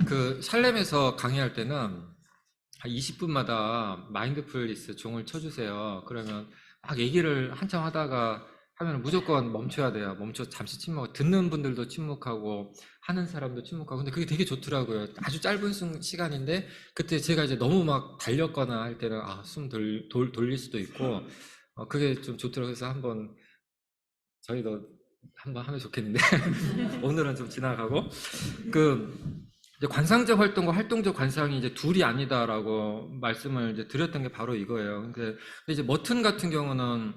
그 살렘에서 강의할 때는 한 20분마다 마인드풀리스 종을 쳐주세요. 그러면 막 얘기를 한참 하다가 하면 무조건 멈춰야 돼요. 멈춰 잠시 침묵. 듣는 분들도 침묵하고 하는 사람도 침묵하고. 근데 그게 되게 좋더라고요. 아주 짧은 시간인데 그때 제가 이제 너무 막 달렸거나 할 때는 숨 돌릴 수도 있고 그게 좀 좋더라고요. 그래서 한번 저희도 한번 하면 좋겠는데 오늘은 좀 지나가고 그 이제 관상적 활동과 활동적 관상이 이제 둘이 아니다라고 말씀을 이제 드렸던 게 바로 이거예요. 근데 이제 머튼 같은 경우는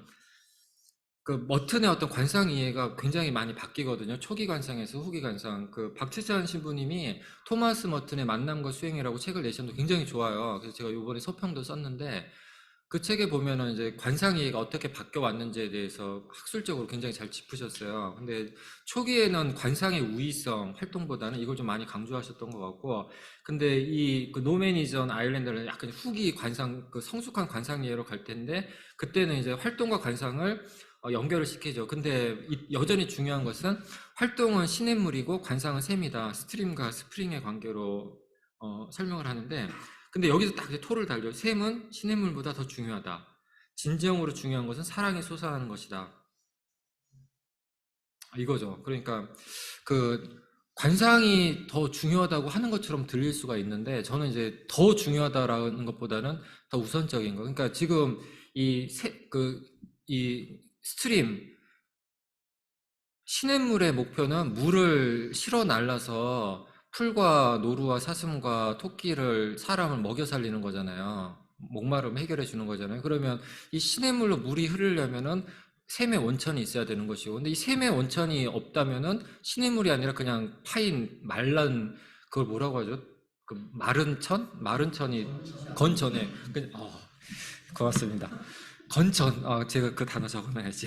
그 머튼의 어떤 관상 이해가 굉장히 많이 바뀌거든요. 초기 관상에서 후기 관상. 그 박치찬 신부님이 토마스 머튼의 만남과 수행이라고 책을 내셨는데 굉장히 좋아요. 그래서 제가 이번에 서평도 썼는데 그 책에 보면은 이제 관상 이해가 어떻게 바뀌어 왔는지에 대해서 학술적으로 굉장히 잘 짚으셨어요. 근데 초기에는 관상의 우위성 활동보다는 이걸 좀 많이 강조하셨던 것 같고, 근데 이 그 노매니전 아일랜드는 약간 후기 관상, 그 성숙한 관상 이해로 갈 텐데, 그때는 이제 활동과 관상을 연결을 시키죠. 근데 여전히 중요한 것은 활동은 시냇물이고 관상은 샘이다. 스트림과 스프링의 관계로 설명을 하는데, 근데 여기서 딱 토를 달죠. 샘은 시냇물보다 더 중요하다. 진정으로 중요한 것은 사랑이 솟아나는 것이다. 이거죠. 그러니까 그 관상이 더 중요하다고 하는 것처럼 들릴 수가 있는데 저는 이제 더 중요하다라는 것보다는 더 우선적인 거. 그러니까 지금 이 스트림 시냇물의 목표는 물을 실어 날라서 풀과 노루와 사슴과 토끼를 사람을 먹여 살리는 거잖아요. 목마름 해결해 주는 거잖아요. 그러면 이 시냇물로 물이 흐르려면은 샘의 원천이 있어야 되는 것이고, 근데 이 샘의 원천이 없다면은 시냇물이 아니라 그냥 파인 말란 그걸 뭐라고 하죠? 그 마른 천? 마른 천이 건천에. 고맙습니다. 건천. 제가 그 단어 적어놔야지.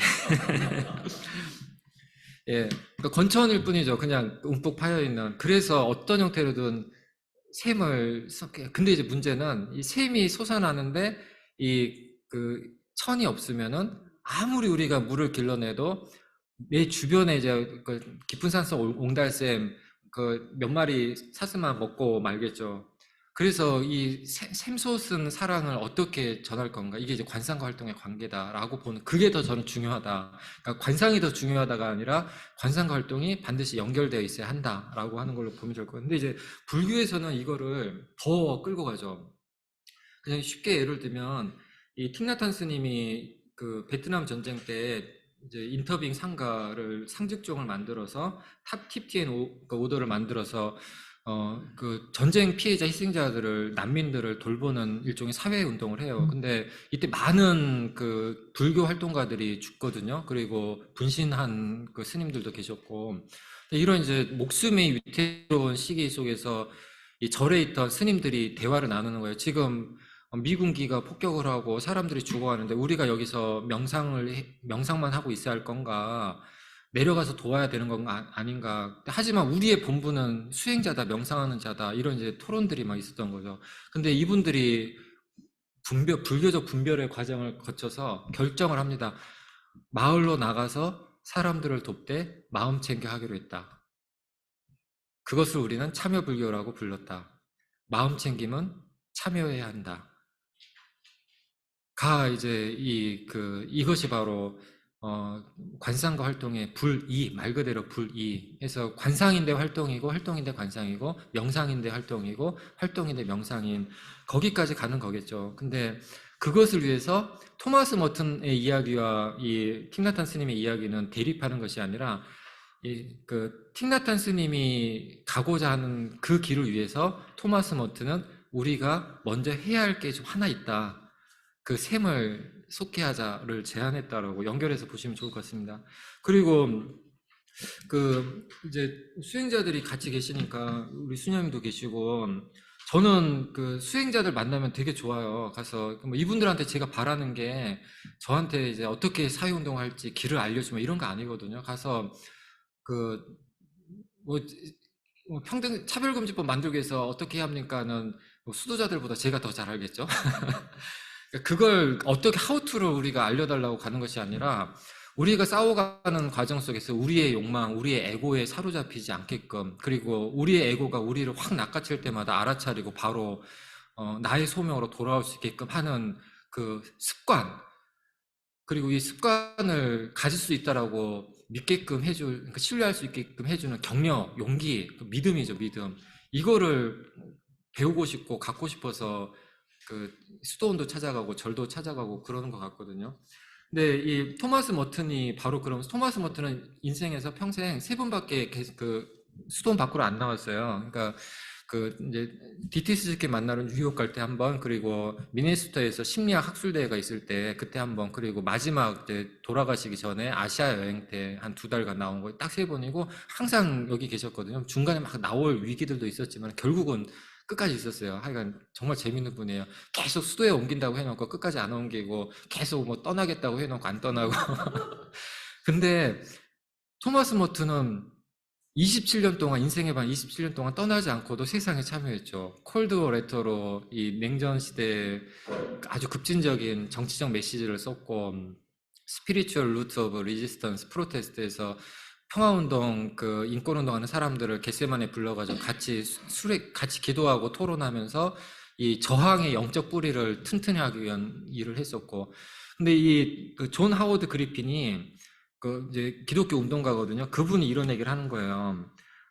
예, 그러니까 건천일 뿐이죠. 그냥 움푹 파여 있는. 그래서 어떤 형태로든 샘을 섞게. 근데 이제 문제는 이 샘이 솟아나는데 이 그 천이 없으면은 아무리 우리가 물을 길러내도 내 주변에 이제 그 깊은 산속 옹달샘 그 몇 마리 사슴만 먹고 말겠죠. 그래서 이 샘솟은 사랑을 어떻게 전할 건가? 이게 이제 관상과 활동의 관계다라고 보는 그게 더 저는 중요하다. 그러니까 관상이 더 중요하다가 아니라 관상과 활동이 반드시 연결되어 있어야 한다라고 하는 걸로 보면 좋을 것 같아요. 근데 이제 불교에서는 이거를 더 끌고 가죠. 그냥 쉽게 예를 들면 이 틱나탄 스님이 그 베트남 전쟁 때 이제 인터빙 상가를 상직종을 만들어서 탑 팁티엔 오더를 만들어서 그 전쟁 피해자 희생자들을 난민들을 돌보는 일종의 사회 운동을 해요. 근데 이때 많은 그 불교 활동가들이 죽거든요. 그리고 분신한 그 스님들도 계셨고 이런 이제 목숨이 위태로운 시기 속에서 이 절에 있던 스님들이 대화를 나누는 거예요. 지금 미군기가 폭격을 하고 사람들이 죽어가는데 우리가 여기서 명상만 하고 있어야 할 건가? 내려가서 도와야 되는 건가 아닌가? 하지만 우리의 본분은 수행자다, 명상하는 자다 이런 이제 토론들이 막 있었던 거죠. 근데 이분들이 불교적 분별의 과정을 거쳐서 결정을 합니다. 마을로 나가서 사람들을 돕되 마음 챙겨 하기로 했다. 그것을 우리는 참여불교라고 불렀다. 마음 챙김은 참여해야 한다. 이제 이것이 바로 관상과 활동의 불이 말 그대로 불이 해서 관상인데 활동이고 활동인데 관상이고 명상인데 활동이고 활동인데 명상인 거기까지 가는 거겠죠. 근데 그것을 위해서 토마스 머튼의 이야기와 이 틱나탄 스님의 이야기는 대립하는 것이 아니라 틱나탄 스님이 가고자 하는 그 길을 위해서 토마스 머튼은 우리가 먼저 해야 할 게 좀 하나 있다. 그 샘을 솟게 하자를 제안했다라고 연결해서 보시면 좋을 것 같습니다. 그리고 이제 수행자들이 같이 계시니까 우리 수녀님도 계시고 저는 그 수행자들 만나면 되게 좋아요. 가서 뭐 이분들한테 제가 바라는 게 저한테 이제 어떻게 사회운동을 할지 길을 알려주면 이런 거 아니거든요. 가서 그 뭐 평등 차별금지법 만들기 위해서 어떻게 해야 합니까는 뭐 수도자들보다 제가 더 잘 알겠죠. 그걸 어떻게 하우투를 우리가 알려달라고 가는 것이 아니라 우리가 싸워가는 과정 속에서 우리의 욕망, 우리의 에고에 사로잡히지 않게끔, 그리고 우리의 에고가 우리를 확 낚아챌 때마다 알아차리고 바로 나의 소명으로 돌아올 수 있게끔 하는 그 습관, 그리고 이 습관을 가질 수 있다라고 믿게끔 해줄, 그러니까 신뢰할 수 있게끔 해주는 격려, 용기, 그 믿음이죠, 믿음. 이거를 배우고 싶고 갖고 싶어서 그 수도원도 찾아가고 절도 찾아가고 그러는 것 같거든요. 근데 이 토마스 머튼이 바로 그럼 토마스 머튼은 인생에서 평생 세 번밖에 그 수도원 밖으로 안 나왔어요. 그러니까 그 이제 디티스 스키 만나러 뉴욕 갈 때 한 번, 그리고 미네소타에서 심리학 학술대회가 있을 때 그때 한 번, 그리고 마지막 이제 돌아가시기 전에 아시아 여행 때 한 2달간 나온 거 딱 세 번이고 항상 여기 계셨거든요. 중간에 막 나올 위기들도 있었지만 결국은 끝까지 있었어요. 하여간 정말 재밌는 분이에요. 계속 수도에 옮긴다고 해놓고 끝까지 안 옮기고 계속 뭐 떠나겠다고 해놓고 안 떠나고. 근데 토마스 모트는 27년 동안, 인생의 반 27년 동안 떠나지 않고도 세상에 참여했죠. 콜드워 레터로 이 냉전 시대에 아주 급진적인 정치적 메시지를 썼고, 스피리추얼 루트 오브 리지스턴스 프로테스트에서 평화운동, 그 인권운동하는 사람들을 겟세만에 불러가지고 같이 술에 같이 기도하고 토론하면서 이 저항의 영적 뿌리를 튼튼히 하기 위한 일을 했었고, 근데 이존 하워드 그리핀이 그 이제 기독교 운동가거든요. 그분이 이런 얘기를 하는 거예요.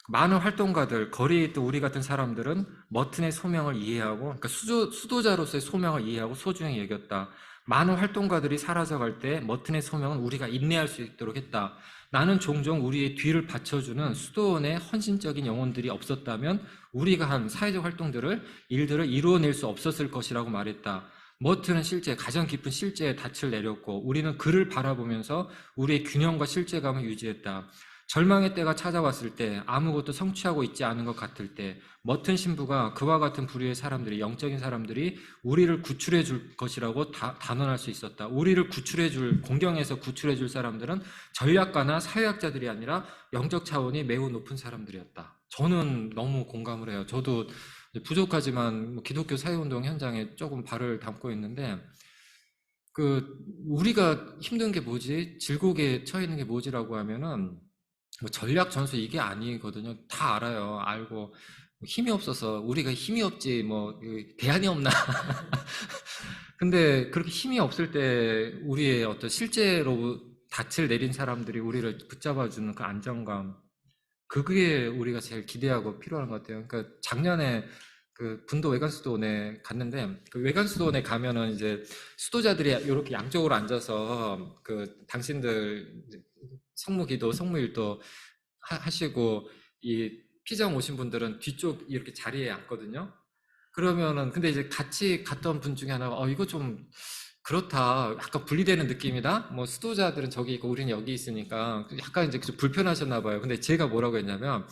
많은 활동가들, 거리에 있던 우리 같은 사람들은 머튼의 소명을 이해하고, 그러니까 수도자로서의 소명을 이해하고 소중히 여겼다. 많은 활동가들이 사라져갈 때 머튼의 소명은 우리가 인내할 수 있도록 했다. 나는 종종 우리의 뒤를 받쳐주는 수도원의 헌신적인 영혼들이 없었다면 우리가 한 사회적 활동들을, 일들을 이루어낼 수 없었을 것이라고 말했다. 머튼은 실제 가장 깊은 실제의 닻을 내렸고 우리는 그를 바라보면서 우리의 균형과 실제감을 유지했다. 절망의 때가 찾아왔을 때, 아무것도 성취하고 있지 않은 것 같을 때, 머튼 신부가 그와 같은 부류의 사람들이, 영적인 사람들이 우리를 구출해 줄 것이라고 단언할 수 있었다. 우리를 구출해 줄, 공경에서 구출해 줄 사람들은 전략가나 사회학자들이 아니라 영적 차원이 매우 높은 사람들이었다. 저는 너무 공감을 해요. 저도 부족하지만 기독교 사회운동 현장에 조금 발을 담고 있는데, 그 우리가 힘든 게 뭐지? 질곡에 처해 있는 게 뭐지라고 하면은 뭐 전략 전술 이게 아니거든요. 다 알아요. 알고 뭐 힘이 없어서 우리가 힘이 없지 뭐 대안이 없나. 근데 그렇게 힘이 없을 때 우리의 어떤 실제로 닻을 내린 사람들이 우리를 붙잡아주는 그 안정감, 그게 우리가 제일 기대하고 필요한 것 같아요. 그러니까 작년에 그 군도 외관수도원에 갔는데, 그 외관수도원에 가면은 이제 수도자들이 이렇게 양쪽으로 앉아서 그 당신들 성무기도 성무일도 하시고, 이 피정 오신 분들은 뒤쪽 이렇게 자리에 앉거든요. 그러면은 근데 이제 같이 갔던 분 중에 하나가 이거 좀 그렇다, 약간 분리되는 느낌이다, 뭐 수도자들은 저기 있고 우리는 여기 있으니까 약간 이제 좀 불편하셨나 봐요. 근데 제가 뭐라고 했냐면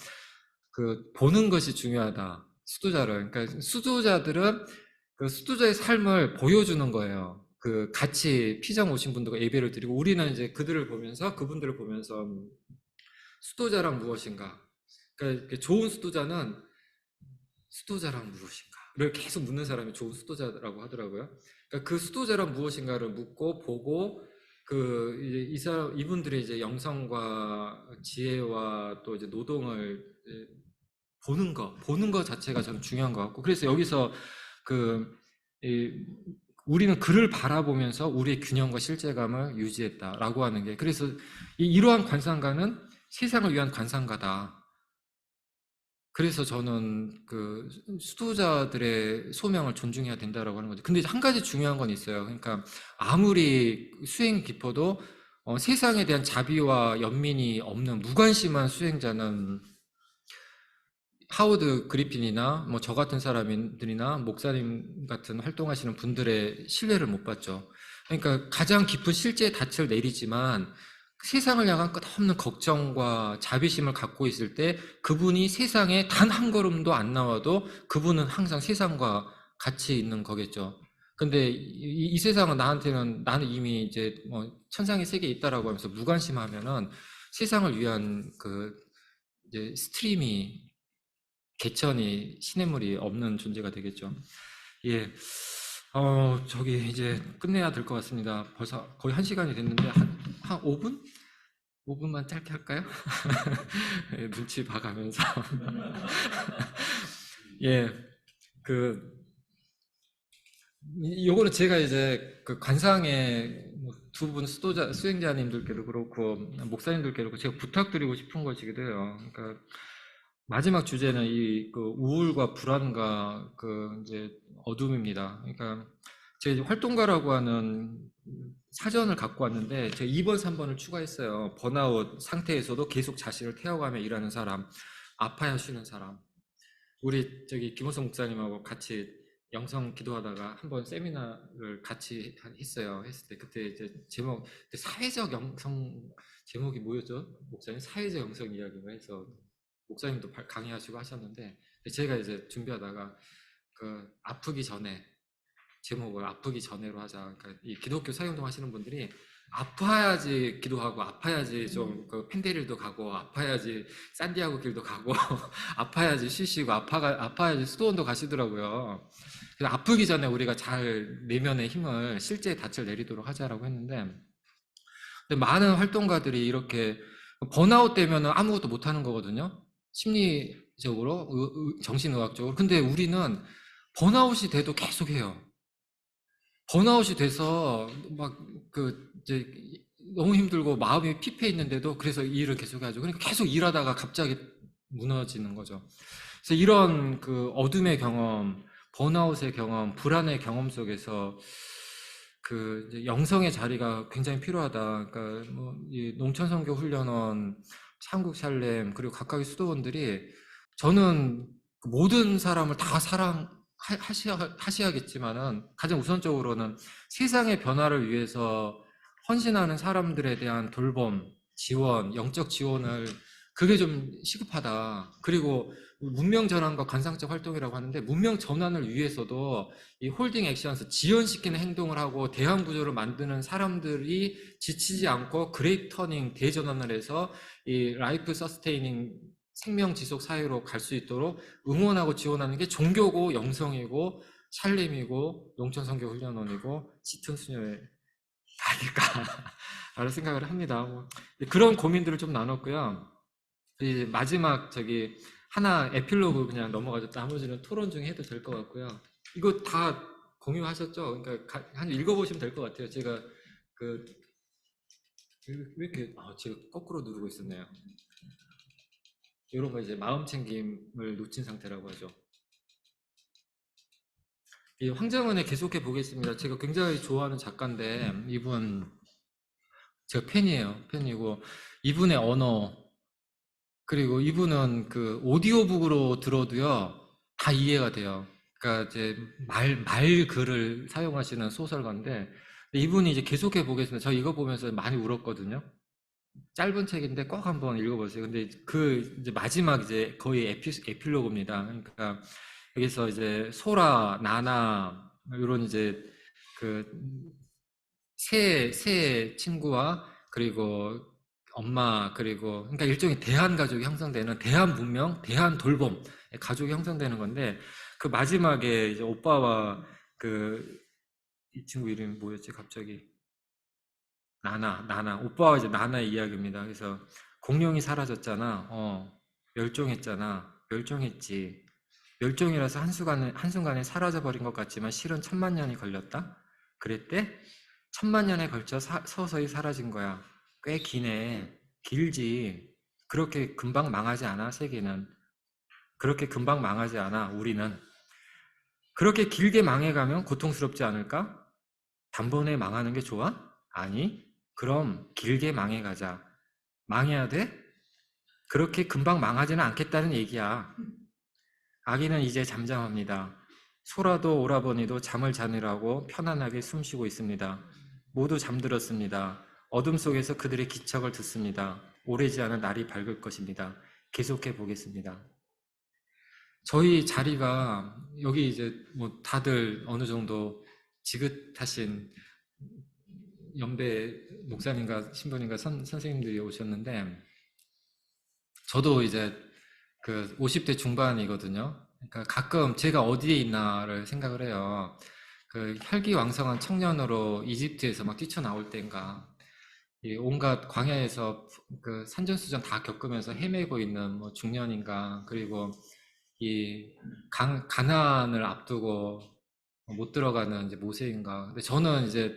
그 보는 것이 중요하다, 수도자를. 그러니까 수도자들은 그 수도자의 삶을 보여주는 거예요. 그 같이 피정 오신 분들과 예배를 드리고, 우리는 이제 그들을 보면서, 그분들을 보면서 수도자란 무엇인가, 그러니까 좋은 수도자는 수도자란 무엇인가를 계속 묻는 사람이 좋은 수도자라고 하더라고요. 그러니까 그 수도자란 무엇인가를 묻고 보고, 그 이제 이 사람 이분들의 이제 영성과 지혜와 또 이제 노동을 보는 것 자체가 저는 중요한 것 같고, 그래서 여기서 그 이, 우리는 그를 바라보면서 우리의 균형과 실제감을 유지했다라고 하는 게, 그래서 이러한 관상가는 세상을 위한 관상가다. 그래서 저는 그 수도자들의 소명을 존중해야 된다라고 하는 거죠. 근데 한 가지 중요한 건 있어요. 그러니까 아무리 수행 깊어도 세상에 대한 자비와 연민이 없는 무관심한 수행자는 하워드 그리핀이나 뭐 저 같은 사람들이나 목사님 같은 활동하시는 분들의 신뢰를 못 받죠. 그러니까 가장 깊은 실제의 닻을 내리지만 세상을 향한 끝없는 걱정과 자비심을 갖고 있을 때 그분이 세상에 단 한 걸음도 안 나와도 그분은 항상 세상과 같이 있는 거겠죠. 근데 이 세상은 나한테는, 나는 이미 이제 뭐 천상의 세계에 있다라고 하면서 무관심하면은 세상을 위한 그 이제 스트림이, 개천이, 시냇물이 없는 존재가 되겠죠. 예. 저기 이제 끝내야 될 것 같습니다. 벌써 거의 1시간이 됐는데, 한 5분? 5분만 짧게 할까요? 예, 눈치 봐가면서. 예, 그, 요거는 제가 이제 그 관상에 두 분 수행자님들께도 그렇고, 목사님들께도 그렇고, 제가 부탁드리고 싶은 것이기도 해요. 그러니까, 마지막 주제는 이 그 우울과 불안과 그 이제 어둠입니다. 그러니까, 제가 이제 활동가라고 하는 사전을 갖고 왔는데, 제가 2번, 3번을 추가했어요. 번아웃 상태에서도 계속 자신을 태워가며 일하는 사람, 아파야 쉬는 사람. 우리 저기 김호성 목사님하고 같이 영성 기도하다가 한번 세미나를 같이 했어요. 했을 때 그때 이제 제목 그때 사회적 영성 제목이 뭐였죠? 목사님 사회적 영성 이야기가 해서 목사님도 강의하시고 하셨는데 제가 이제 준비하다가 그 아프기 전에 제목을 아프기 전에로 하자. 그러니까 이 기독교 사회운동 하시는 분들이 아파야지 기도하고 아파야지 좀 그 펜데릴도 가고 아파야지 산디아고 길도 가고 아파야지 쉬시고 아파야지 수도원도 가시더라고요. 그래서 아프기 전에 우리가 잘 내면의 힘을 실제 닻을 내리도록 하자라고 했는데 근데 많은 활동가들이 이렇게 번아웃 되면 아무것도 못하는 거거든요. 심리적으로 정신의학적으로. 근데 우리는 번아웃이 돼도 계속해요. 번아웃이 돼서 막 이제 너무 힘들고 마음이 피폐해 있는데도 그래서 이 일을 계속 해야죠. 그러니까 계속 일하다가 갑자기 무너지는 거죠. 그래서 이런 그 어둠의 경험, 번아웃의 경험, 불안의 경험 속에서 그 이제 영성의 자리가 굉장히 필요하다. 그러니까 뭐 이 농촌선교 훈련원, 한국 샬렘 그리고 각각의 수도원들이 저는 모든 사람을 다 하셔야겠지만은 가장 우선적으로는 세상의 변화를 위해서 헌신하는 사람들에 대한 돌봄, 지원, 영적 지원을 그게 좀 시급하다. 그리고 문명 전환과 관상적 활동이라고 하는데 문명 전환을 위해서도 이 홀딩 액션스 지연시키는 행동을 하고 대항 구조를 만드는 사람들이 지치지 않고 그레이트 터닝 대전환을 해서 이 라이프 서스테이닝 생명 지속 사회로 갈 수 있도록 응원하고 지원하는 게 종교고 영성이고 샬림이고 농촌선교 훈련원이고 짙은 수녀의 아닐까라는 생각을 합니다. 그런 고민들을 좀 나눴고요. 이 마지막 저기 하나 에필로그 그냥 넘어가죠. 나머지는 토론 중에 해도 될 것 같고요. 이거 다 공유하셨죠? 그러니까 한 읽어보시면 될 것 같아요. 제가 그 왜 이렇게 제가 거꾸로 누르고 있었네요. 이런 거 이제 마음 챙김을 놓친 상태라고 하죠. 이 황정은의 계속해 보겠습니다. 제가 굉장히 좋아하는 작가인데 이분 제가 팬이고 이분의 언어 그리고 이분은 그 오디오북으로 들어도요 다 이해가 돼요. 그러니까 이제 말 글을 사용하시는 소설가인데 이분이 이제 계속해 보겠습니다. 저 이거 보면서 많이 울었거든요. 짧은 책인데 꼭 한번 읽어보세요. 근데 그 이제 마지막 이제 거의 에필로그입니다. 그러니까 여기서 이제 소라, 나나 이런 이제 그 새 친구와 그리고 엄마 그리고 그러니까 일종의 대한 가족이 형성되는 대한 문명, 대한 돌봄 가족이 형성되는 건데 그 마지막에 이제 오빠와 그 이 친구 이름이 뭐였지 갑자기 나나 오빠와 이제 나나의 이야기입니다. 그래서 공룡이 사라졌잖아. 멸종했잖아. 멸종했지. 멸종이라서 한순간에 사라져버린 것 같지만 실은 천만 년이 걸렸다? 그랬대? 천만 년에 걸쳐 서서히 사라진 거야. 꽤 기네. 길지. 그렇게 금방 망하지 않아, 세계는. 그렇게 금방 망하지 않아, 우리는. 그렇게 길게 망해가면 고통스럽지 않을까? 단번에 망하는 게 좋아? 아니, 그럼 길게 망해가자. 망해야 돼? 그렇게 금방 망하지는 않겠다는 얘기야. 아기는 이제 잠잠합니다. 소라도 오라버니도 잠을 자느라고 편안하게 숨쉬고 있습니다. 모두 잠들었습니다. 어둠 속에서 그들의 기척을 듣습니다. 오래지 않은 날이 밝을 것입니다. 계속해 보겠습니다. 저희 자리가 여기 이제 뭐 다들 어느 정도 지긋하신 연배 목사님과 신부님과 선생님들이 오셨는데 저도 이제 그 50대 중반이거든요. 그러니까 가끔 제가 어디에 있나를 생각을 해요. 그 혈기왕성한 청년으로 이집트에서 막 뛰쳐나올 때인가 이 온갖 광야에서 그 산전수전 다 겪으면서 헤매고 있는 뭐 중년인가, 그리고 이 가나안을 앞두고 못 들어가는 이제 모세인가. 근데 저는 이제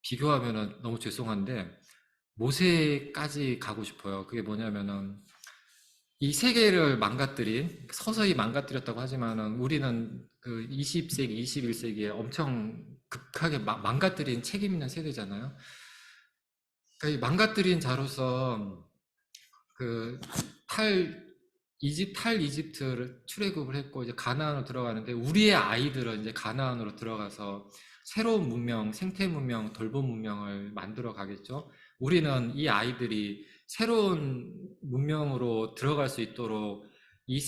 비교하면은 너무 죄송한데 모세까지 가고 싶어요. 그게 뭐냐면은 이 세계를 망가뜨린, 서서히 망가뜨렸다고 하지만은 우리는 그 20세기, 21세기에 엄청 극하게 망가뜨린 책임 있는 세대잖아요. 그러니까 이 망가뜨린 자로서 그 탈이집트를 출애굽을 했고 이제 가나안으로 들어가는데 우리의 아이들은 이제 가나안으로 들어가서 새로운 문명, 생태 문명, 돌봄 문명을 만들어 가겠죠. 우리는 이 아이들이 새로운 문명으로 들어갈 수 있도록 이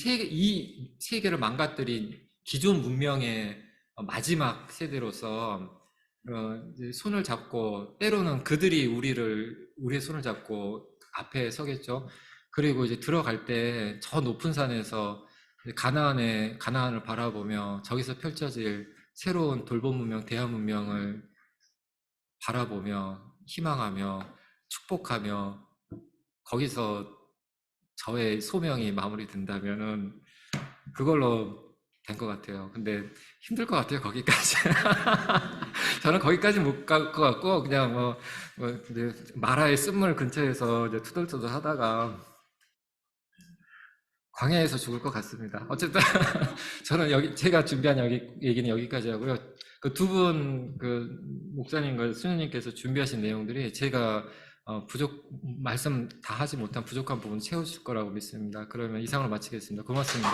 세계를 망가뜨린 기존 문명의 마지막 세대로서 이제 손을 잡고, 때로는 그들이 우리의 손을 잡고 앞에 서겠죠. 그리고 이제 들어갈 때 저 높은 산에서 가나안을 바라보며 저기서 펼쳐질 새로운 돌봄 문명, 대화 문명을 바라보며 희망하며 축복하며 거기서 저의 소명이 마무리된다면은 그걸로 된 것 같아요. 근데 힘들 것 같아요, 거기까지. 저는 거기까지 못 갈 것 같고, 그냥 이제 마라의 쓴물 근처에서 이제 투덜투덜 하다가 광야에서 죽을 것 같습니다. 어쨌든 저는 제가 준비한 얘기는 여기까지 하고요. 그 두 분, 그 목사님과 수녀님께서 준비하신 내용들이 제가 말씀 다 하지 못한 부족한 부분 채우실 거라고 믿습니다. 그러면 이상으로 마치겠습니다. 고맙습니다.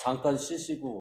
잠깐 쉬시고